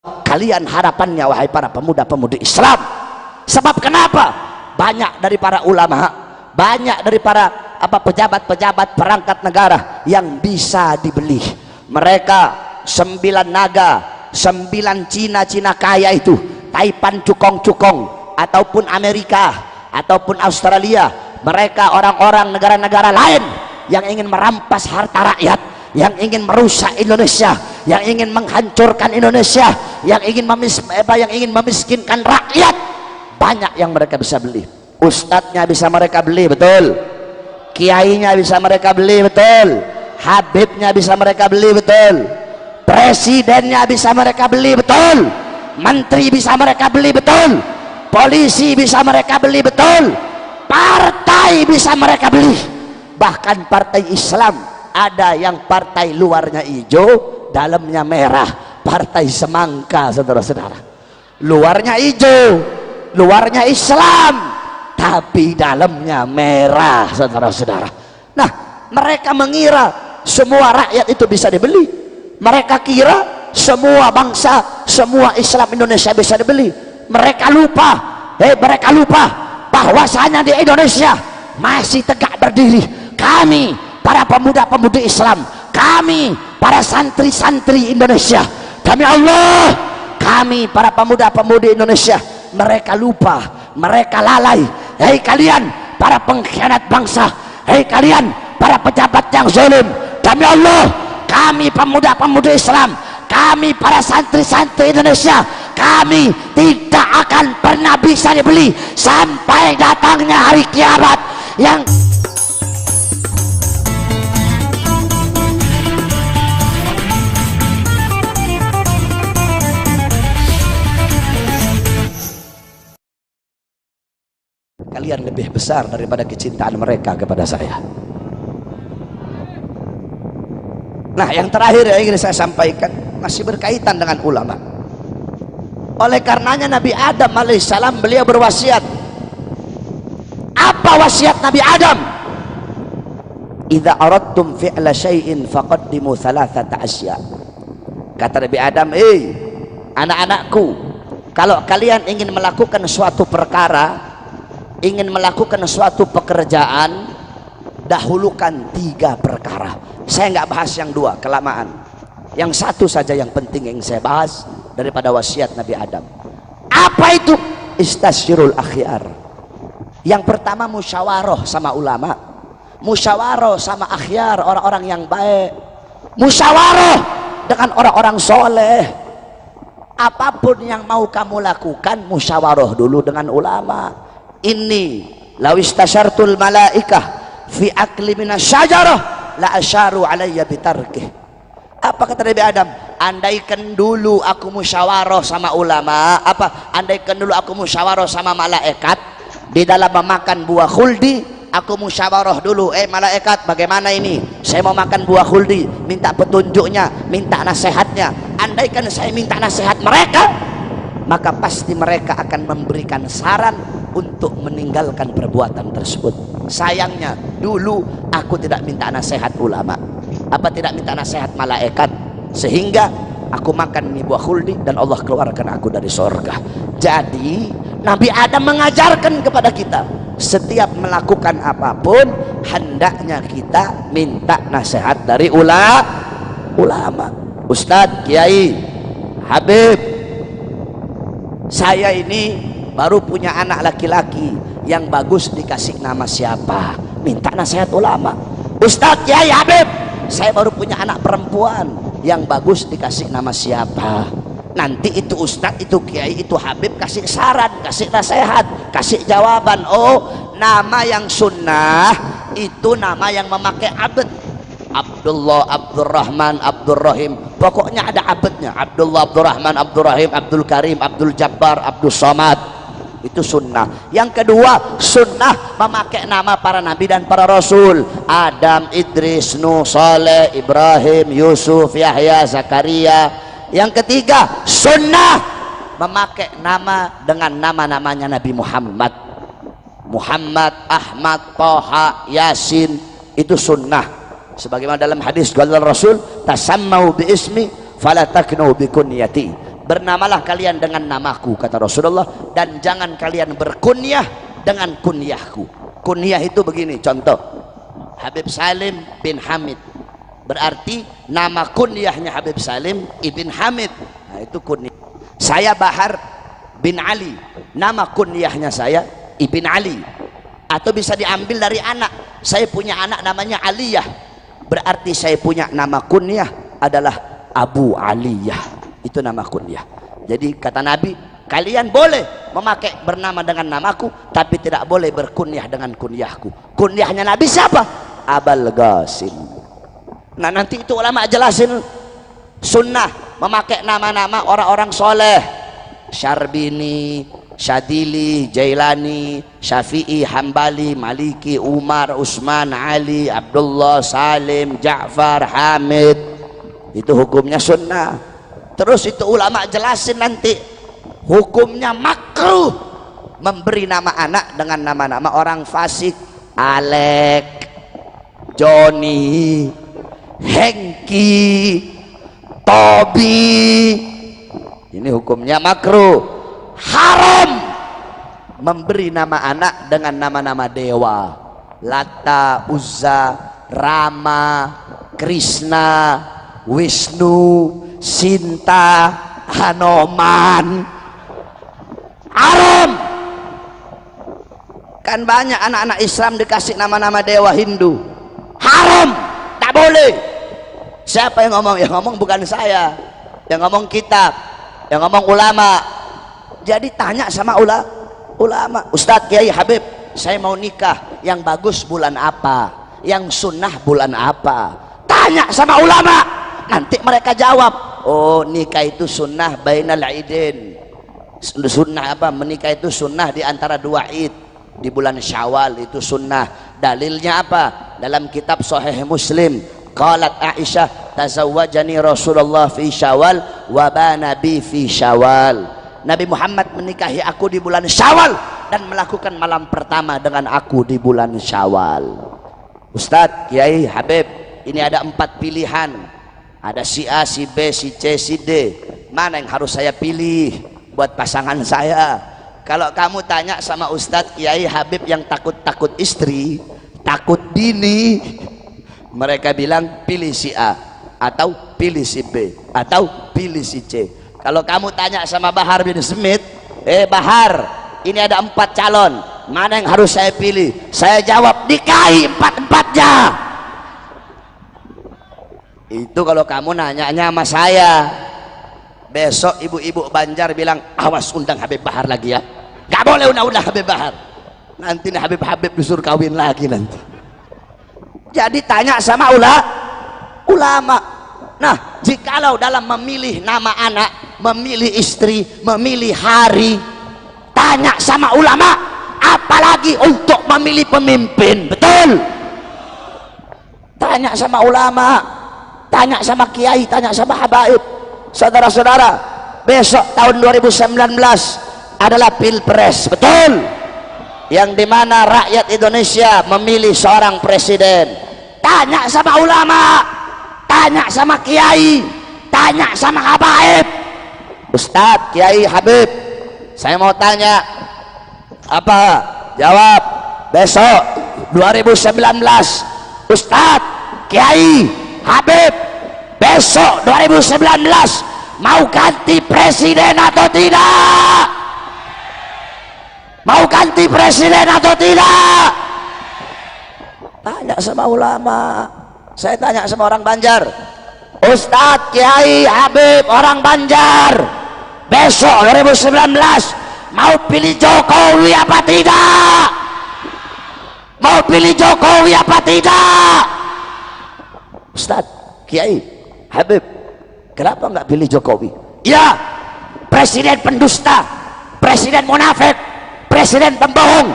kalian harapannya wahai para pemuda-pemudi Islam. Sebab kenapa? Banyak dari para ulama, banyak dari para pejabat-pejabat perangkat negara yang bisa dibeli. Mereka 9 naga, 9 Cina kaya itu, Taipan cukong-cukong, ataupun Amerika, ataupun Australia, mereka orang-orang negara-negara lain yang ingin merampas harta rakyat, yang ingin merusak Indonesia, yang ingin menghancurkan Indonesia, yang ingin memiskinkan rakyat. Banyak yang mereka bisa beli. Ustadznya bisa mereka beli, betul. Kiainya bisa mereka beli, betul. Habibnya bisa mereka beli, betul. Presidennya bisa mereka beli, betul. Menteri bisa mereka beli, betul. Polisi bisa mereka beli, betul. Partai bisa mereka beli. Bahkan partai Islam ada yang partai luarnya hijau, dalamnya merah. Partai semangka, saudara-saudara. Luarnya hijau, luarnya Islam, tapi dalamnya merah, saudara-saudara. Nah, mereka mengira semua rakyat itu bisa dibeli. Mereka kira semua bangsa, semua Islam Indonesia bisa dibeli. Mereka lupa bahwasanya di Indonesia masih tegak berdiri kami, para pemuda-pemudi Islam, kami para santri-santri Indonesia. Demi Allah, kami para pemuda-pemudi Indonesia. Mereka lupa, mereka lalai. Hei kalian para pengkhianat bangsa, hei kalian para pejabat yang zalim, demi Allah, kami pemuda-pemudi Islam, kami para santri-santri Indonesia, kami tidak akan pernah bisa dibeli sampai datangnya hari kiamat. Yang kalian lebih besar daripada kecintaan mereka kepada saya. Nah, yang terakhir yang ingin saya sampaikan masih berkaitan dengan ulama. Oleh karenanya Nabi Adam alaihissalam beliau berwasiat. Apa wasiat Nabi Adam? Idza aradtum fi'la syai'in faqaddimu thalathata asya. Kata Nabi Adam, anak-anakku, kalau kalian ingin melakukan suatu perkara, ingin melakukan suatu pekerjaan, dahulukan 3 perkara. Saya nggak bahas yang 2, kelamaan. Yang 1 saja yang penting yang saya bahas daripada wasiat Nabi Adam. Apa itu? Istasyirul akhyar. Yang pertama musyawarah sama ulama, musyawarah sama akhyar, orang-orang yang baik, musyawarah dengan orang-orang soleh. Apapun yang mau kamu lakukan, musyawarah dulu dengan ulama. Ini lawistasyartul malaikah fi akli minasyajarah la asyaru alayya bitarkih. Apa kata Nabi Adam? Andaikan dulu aku musyawarah sama ulama, andaikan dulu aku musyawarah sama malaikat di dalam memakan buah khuldi, aku musyawarah dulu, malaikat bagaimana ini? Saya mau makan buah khuldi, minta petunjuknya, minta nasihatnya. Andaikan saya minta nasihat mereka, maka pasti mereka akan memberikan saran untuk meninggalkan perbuatan tersebut. Sayangnya dulu aku tidak minta nasihat ulama, tidak minta nasihat malaikat, sehingga aku makan buah khuldi dan Allah keluarkan aku dari surga. Jadi Nabi Adam mengajarkan kepada kita, setiap melakukan apapun hendaknya kita minta nasihat dari ulama. Ustadz, Kiai, Habib, saya ini baru punya anak laki-laki, yang bagus dikasih nama siapa? Minta nasihat ulama. Ustadz, Kiai, Habib, saya baru punya anak perempuan, yang bagus dikasih nama siapa? Nanti itu Ustadz, itu Kiai, itu Habib kasih saran, kasih nasihat, kasih jawaban. Oh, nama yang sunnah itu nama yang memakai abad. Abdullah, Abdurrahman, Abdurrahim, pokoknya ada abadnya. Abdullah, Abdurrahman, Abdurrahim, Abdul Karim, Abdul Jabbar, Abdul Somad. Itu sunnah. Yang kedua, sunnah memakai nama para nabi dan para rasul. Adam, Idris, Nuh, Saleh, Ibrahim, Yusuf, Yahya, Zakaria. Yang ketiga, sunnah memakai nama dengan nama-namanya Nabi Muhammad. Muhammad, Ahmad, Toha, Yasin. Itu sunnah. Sebagaimana dalam hadis qala Rasul, tasammau bi ismi fala taknu bi kunyati. Bernamalah kalian dengan namaku, kata Rasulullah, dan jangan kalian berkunyah dengan kunyahku. Kunyah itu begini, contoh, Habib Salim bin Hamid, berarti nama kunyahnya Habib Salim ibn Hamid. Nah, itu kunyah. Saya Bahar bin Ali, nama kunyahnya saya ibn Ali. Atau bisa diambil dari anak, saya punya anak namanya Aliyah, berarti saya punya nama kunyah adalah Abu Aliyah. Itu nama kunyah. Jadi kata Nabi, kalian boleh memakai bernama dengan namaku, tapi tidak boleh berkunyah dengan kunyahku. Kunyahnya Nabi siapa? Abul Qasim. Nah, nanti itu ulama jelasin sunnah memakai nama-nama orang-orang soleh. Syarbini, Syadili, Jailani, Syafi'i, Hambali, Maliki, Umar, Utsman, Ali, Abdullah, Salim, Ja'far, Hamid. Itu hukumnya sunnah. Terus itu ulama jelasin nanti hukumnya makruh memberi nama anak dengan nama-nama orang fasik. Alek, Joni, Hengki, Tobi. Ini hukumnya makruh. Haram memberi nama anak dengan nama-nama dewa. Lata, Uzza, Rama, Krishna, Wisnu, Sinta, Hanoman. Haram. Kan banyak anak-anak Islam dikasih nama-nama dewa Hindu. Haram, tak boleh. Siapa yang ngomong? Yang ngomong bukan saya, yang ngomong kitab, yang ngomong ulama. Jadi tanya sama ulama, Ustadz Kiai Habib, saya mau nikah, yang bagus bulan apa, yang sunnah bulan apa? Tanya sama ulama, nanti mereka jawab. Oh, nikah itu sunnah bainal idain. Sunnah apa? Menikah itu sunnah di antara dua id, di bulan Syawal itu sunnah. Dalilnya apa? Dalam kitab Sahih Muslim, qalat Aisyah, tazawwajani Rasulullah fi Syawal wa bana bi fi Syawal. Nabi Muhammad menikahi aku di bulan Syawal dan melakukan malam pertama dengan aku di bulan Syawal. Ustadz Kiai Habib, ini ada 4 pilihan. Ada si A, si B, si C, si D. Mana yang harus saya pilih buat pasangan saya? Kalau kamu tanya sama Ustadz Kiai Habib yang takut-takut istri, takut bini, mereka bilang pilih si A, atau pilih si B, atau pilih si C. Kalau kamu tanya sama Bahar bin Smith, Bahar, ini ada 4 calon, mana yang harus saya pilih? Saya jawab, nikahi 4-4-nya. Itu kalau kamu nanyanya sama saya. Besok ibu-ibu Banjar bilang, awas undang Habib Bahar lagi ya. Gak boleh undang-undang Habib Bahar. Nanti nih Habib disuruh kawin lagi nanti. Jadi tanya sama ulama. Nah, jikalau dalam memilih nama anak, memilih istri, memilih hari, tanya sama ulama, apalagi untuk memilih pemimpin. Betul? Tanya sama ulama, tanya sama kiai, tanya sama habaib. Saudara-saudara, besok tahun 2019 adalah pilpres, betul? Yang dimana rakyat Indonesia memilih seorang presiden. Tanya sama ulama, tanya sama kiai, tanya sama habaib. Ustadz Kiai Habib, saya mau tanya, apa jawab besok 2019? Ustadz Kiai Habib, besok 2019 mau ganti presiden atau tidak? Mau ganti presiden atau tidak? Tanya sama ulama. Saya tanya sama orang Banjar, Ustadz Kiai Habib orang Banjar, besok 2019 mau pilih Jokowi apa tidak? Mau pilih Jokowi apa tidak? Ustadz Kiai Habib, kenapa nggak pilih Jokowi? Ya, presiden pendusta, presiden munafik, presiden pembohong,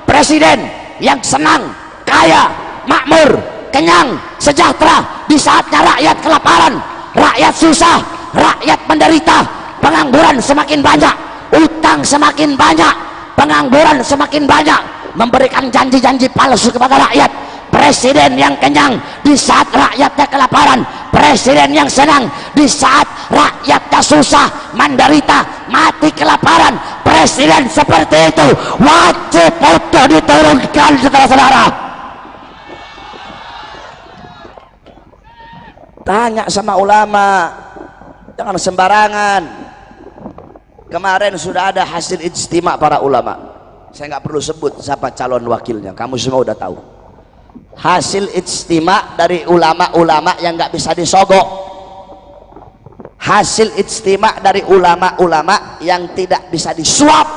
presiden yang senang, kaya, makmur, kenyang, sejahtera di saatnya rakyat kelaparan, rakyat susah, rakyat menderita, pengangguran semakin banyak, utang semakin banyak, pengangguran semakin banyak, memberikan janji-janji palsu kepada rakyat. presiden yang kenyang di saat rakyatnya kelaparan, presiden yang senang di saat rakyatnya susah, menderita, mati kelaparan. Presiden seperti itu wajib untuk diturunkan, saudara-saudara. Tanya sama ulama, jangan sembarangan. Kemarin sudah ada hasil ijtima para ulama, saya nggak perlu sebut siapa calon wakilnya, kamu semua udah tahu. Hasil ijtima dari ulama-ulama yang nggak bisa disogok, hasil ijtima dari ulama-ulama yang tidak bisa disuap.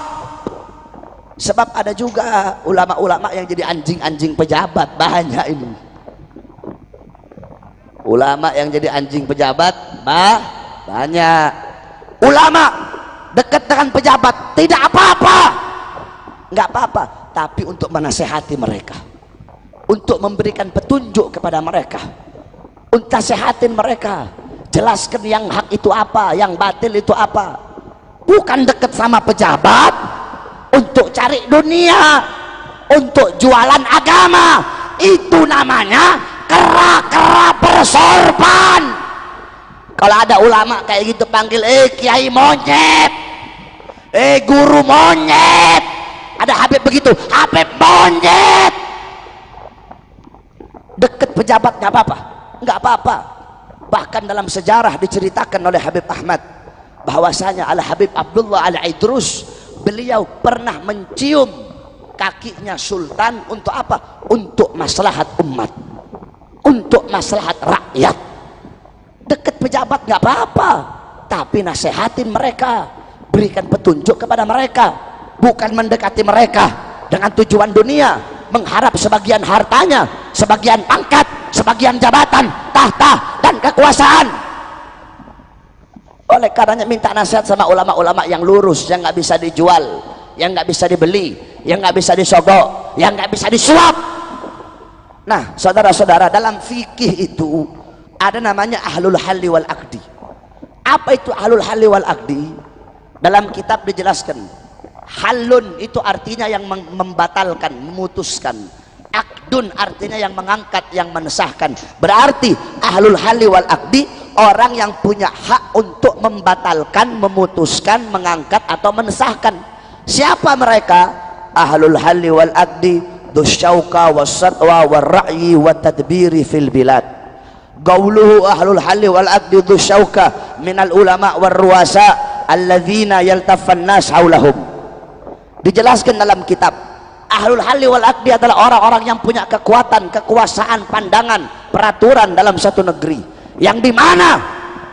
Sebab ada juga ulama-ulama yang jadi anjing-anjing pejabat, banyak ini ulama yang jadi anjing pejabat, banyak. Ulama dekat dengan pejabat tidak apa-apa, nggak apa-apa, tapi untuk menasehati mereka, untuk memberikan petunjuk kepada mereka, untuk nasehatin mereka, jelaskan yang hak itu apa, yang batil itu apa. Bukan dekat sama pejabat untuk cari dunia, untuk jualan agama. Itu namanya kera-kera bersorban. Kalau ada ulama kayak gitu panggil kiai monyet, guru monyet. Ada Habib begitu, Habib monyet. Deket pejabat nggak apa-apa, nggak apa-apa. Bahkan dalam sejarah diceritakan oleh Habib Ahmad bahwasanya Al Habib Abdullah Al Idrus, beliau pernah mencium kakinya sultan untuk apa? Untuk maslahat umat, untuk maslahat rakyat. Deket pejabat nggak apa-apa, tapi nasehatin mereka, berikan petunjuk kepada mereka, bukan mendekati mereka dengan tujuan dunia, mengharap sebagian hartanya, sebagian pangkat, sebagian jabatan, tahta dan kekuasaan. Oleh karenanya minta nasihat sama ulama-ulama yang lurus, yang nggak bisa dijual, yang nggak bisa dibeli, yang nggak bisa disogok, yang nggak bisa disuap. Nah, saudara-saudara, dalam fikih itu ada namanya ahlul halli wal aqdi. Apa itu ahlul halli wal aqdi? Dalam kitab dijelaskan, halun itu artinya yang membatalkan, memutuskan. Aqdun artinya yang mengangkat, yang mensahkan. Berarti ahlul halli wal aqdi orang yang punya hak untuk membatalkan, memutuskan, mengangkat atau mensahkan. Siapa mereka? Ahlul halli wal aqdi dusyauka wassatwa warra'yi watadbiri fil bilad. Qauluhu ahlul halli wal aqdi dusyauka minal ulama warruasa alladzina yaltafan nas haulahum. Dijelaskan dalam kitab, ahlul halli wal aqdi adalah orang-orang yang punya kekuatan, kekuasaan, pandangan, peraturan dalam satu negeri, yang dimana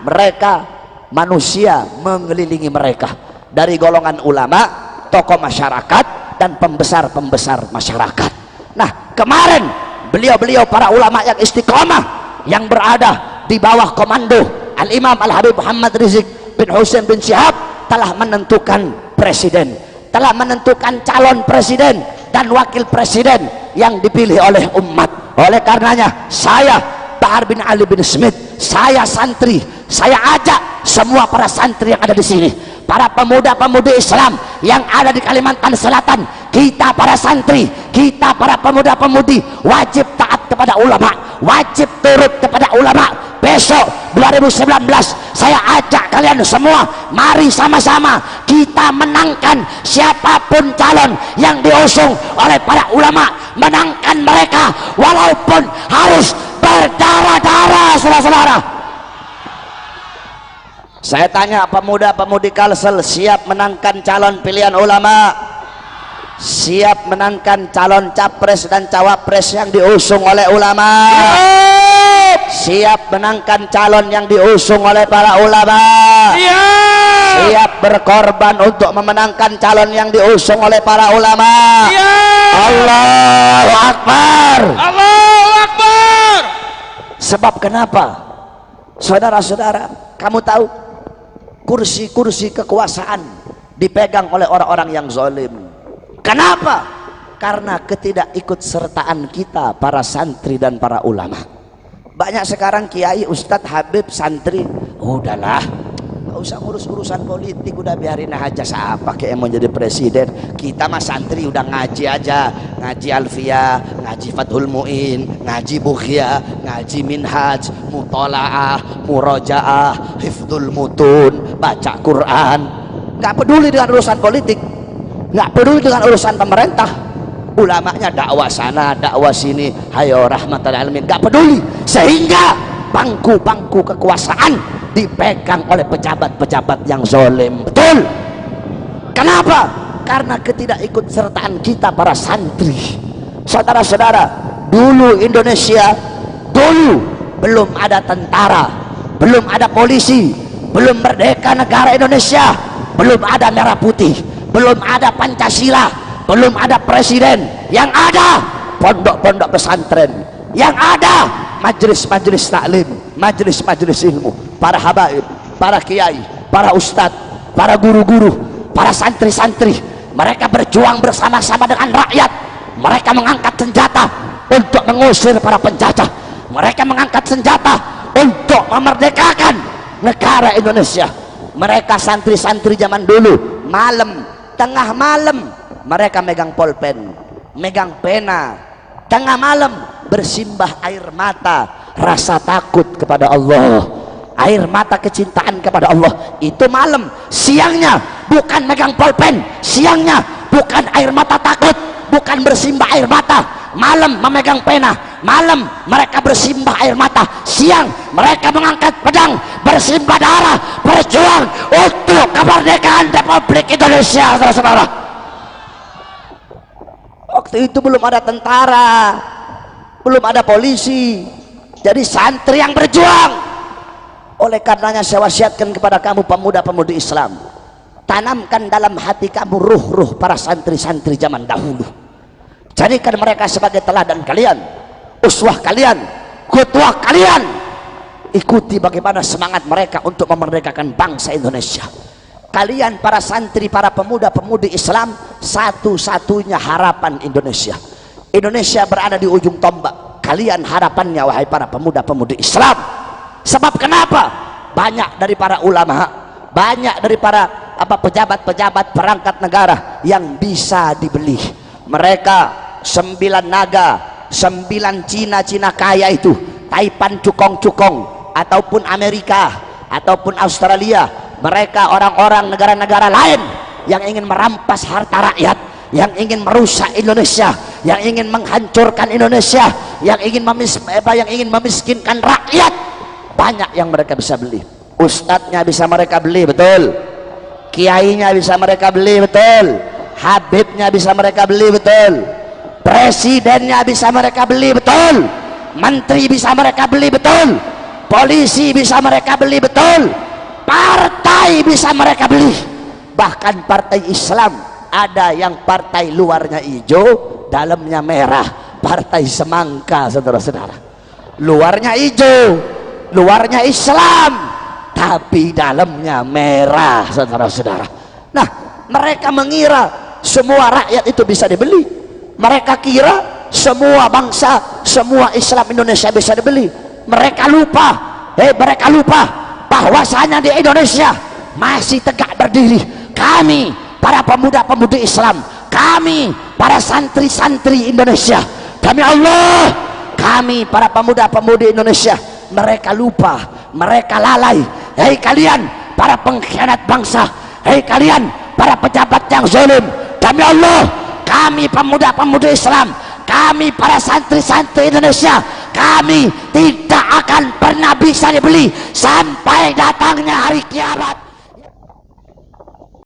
mereka manusia mengelilingi mereka dari golongan ulama, tokoh masyarakat dan pembesar-pembesar masyarakat. Nah, kemarin beliau-beliau para ulama yang istiqomah yang berada di bawah komando Al-Imam Al-Habib Muhammad Rizik bin Husain bin Syihab telah menentukan presiden, telah menentukan calon presiden dan wakil presiden yang dipilih oleh umat. Oleh karenanya saya Bahar bin Ali bin Smith, saya santri, saya ajak semua para santri yang ada di sini, para pemuda-pemudi Islam yang ada di Kalimantan Selatan, kita para santri, kita para pemuda-pemudi wajib taat kepada ulama, wajib turut kepada ulama. Besok 2019 saya ajak kalian semua, mari sama-sama kita menangkan siapapun calon yang diusung oleh para ulama, menangkan mereka walaupun harus berdarah-darah, saudara-saudara. Saya tanya pemuda-pemudi Kalsel, siap menangkan calon pilihan ulama, siap menangkan calon capres dan cawapres yang diusung oleh ulama, siap menangkan calon yang diusung oleh para ulama, siap berkorban untuk memenangkan calon yang diusung oleh para ulama. Allahu Akbar, Allahu Akbar. Sebab kenapa, saudara-saudara, kamu tahu kursi-kursi kekuasaan dipegang oleh orang-orang yang zalim. Kenapa? Karena ketidakikutsertaan kita para santri dan para ulama. Banyak sekarang kiai, ustadz, habib, santri, udahlah, nggak usah ngurus urusan politik, udah biarin aja siapa kayak mau jadi presiden. Kita mah santri udah ngaji aja, ngaji Alfiyah, ngaji Fathul Mu'in, ngaji Bukhya, ngaji Minhaj, Mutola'ah, Murojaah, Hifdzul Mutun, baca Quran. Nggak peduli dengan urusan politik, nggak peduli dengan urusan pemerintah. Ulamanya dakwah sana, dakwah sini, hayo rahmatan alamin, nggak peduli. Sehingga bangku-bangku kekuasaan dipegang oleh pejabat-pejabat yang zalim. Betul. Kenapa? Karena ketidakikutsertaan kita para santri. Saudara-saudara, dulu Indonesia, dulu belum ada tentara, belum ada polisi, belum merdeka negara Indonesia, belum ada merah putih, belum ada Pancasila, belum ada presiden. Yang ada pondok-pondok pesantren, yang ada majelis-majelis taklim, majelis-majelis ilmu, para habaib, para kiai, para ustadz, para guru-guru, para santri-santri. Mereka berjuang bersama-sama dengan rakyat. Mereka mengangkat senjata untuk mengusir para penjajah. Mereka mengangkat senjata untuk memerdekakan negara Indonesia. Mereka santri-santri zaman dulu, malam, tengah malam, mereka megang polpen, megang pena, tengah malam bersimbah air mata, rasa takut kepada Allah, air mata kecintaan kepada Allah. Itu malam. Siangnya bukan megang polpen, siangnya bukan air mata takut, bukan bersimbah air mata. Malam memegang pena, malam mereka bersimbah air mata, siang mereka mengangkat pedang, bersimbah darah, berjuang untuk kemerdekaan Republik Indonesia. Saudara-saudara, waktu itu belum ada tentara, belum ada polisi, jadi santri yang berjuang. Oleh karenanya saya wasiatkan kepada kamu pemuda-pemudi Islam, tanamkan dalam hati kamu ruh-ruh para santri-santri zaman dahulu. Jadikan mereka sebagai teladan kalian, uswah kalian, qudwah kalian. Ikuti bagaimana semangat mereka untuk memerdekakan bangsa Indonesia. Kalian para santri, para pemuda-pemudi Islam, satu-satunya harapan Indonesia. Indonesia berada di ujung tombak. Kalian harapannya, wahai para pemuda-pemudi Islam. Sebab kenapa? Banyak dari para ulama, banyak dari para pejabat-pejabat perangkat negara yang bisa dibeli. Mereka 9 naga, 9 Cina kaya itu, Taipan cukong-cukong, ataupun Amerika, ataupun Australia, mereka orang-orang negara-negara lain yang ingin merampas harta rakyat, yang ingin merusak Indonesia, yang ingin menghancurkan Indonesia, yang ingin memiskinkan rakyat. Banyak yang mereka bisa beli. Ustadznya bisa mereka beli, betul. Kiainya bisa mereka beli, betul. Habibnya bisa mereka beli, betul. Presidennya bisa mereka beli, betul. Menteri bisa mereka beli, betul. Polisi bisa mereka beli, betul. Partai bisa mereka beli. Bahkan partai Islam ada yang partai luarnya hijau, dalamnya merah. Partai semangka, saudara-saudara. Luarnya hijau, luarnya Islam, tapi dalamnya merah, saudara-saudara. Nah, mereka mengira semua rakyat itu bisa dibeli. Mereka kira semua bangsa, semua Islam Indonesia bisa dibeli. Mereka lupa bahwasanya di Indonesia masih tegak berdiri kami, para pemuda-pemudi Islam, kami para santri-santri Indonesia. Demi Allah, kami para pemuda-pemudi Indonesia. Mereka lupa, mereka lalai. Hei kalian para pengkhianat bangsa, hei kalian para pejabat yang zalim, demi Allah, kami pemuda-pemudi Islam, kami para santri-santri Indonesia, kami tidak akan pernah bisa dibeli sampai datangnya hari kiamat.